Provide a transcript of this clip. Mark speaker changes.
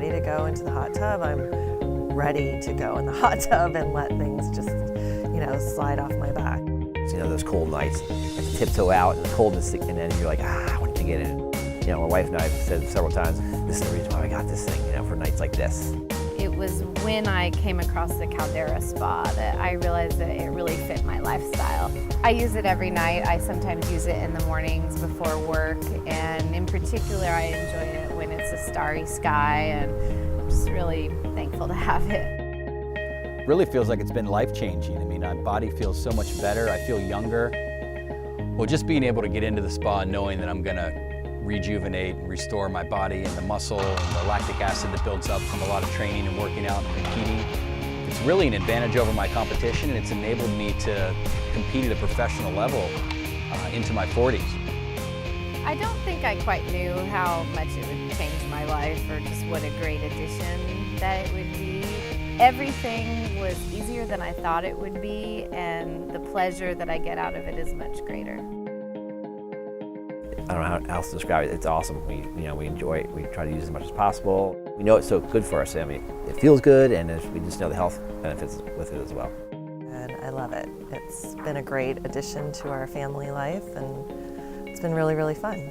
Speaker 1: ready to go into the hot tub, I'm ready to go in the hot tub and let things just, slide off my back.
Speaker 2: Those cold nights, you have to tiptoe out in the coldness, and then you're like, I want to get in. My wife and I have said several times, this is the reason why I got this thing, for nights like this.
Speaker 3: It was when I came across the Caldera Spa that I realized that it really fit my lifestyle. I use it every night. I sometimes use it in the mornings before work, and in particular I enjoy it when it's a starry sky, and I'm just really thankful to have it.
Speaker 4: Really feels like it's been life-changing. My body feels so much better. I feel younger. Well, just being able to get into the spa and knowing that I'm gonna rejuvenate and restore my body and the muscle and the lactic acid that builds up from a lot of training and working out and competing. It's really an advantage over my competition, and it's enabled me to compete at a professional level into my 40s.
Speaker 3: I don't think I quite knew how much it would change my life, or just what a great addition that it would be. Everything was easier than I thought it would be, and the pleasure that I get out of it is much greater.
Speaker 2: I don't know how else to describe it. It's awesome. We enjoy it. We try to use it as much as possible. We know it's so good for us. It feels good, and we just know the health benefits with it as well.
Speaker 1: And I love it. It's been a great addition to our family life, and it's been really, really fun.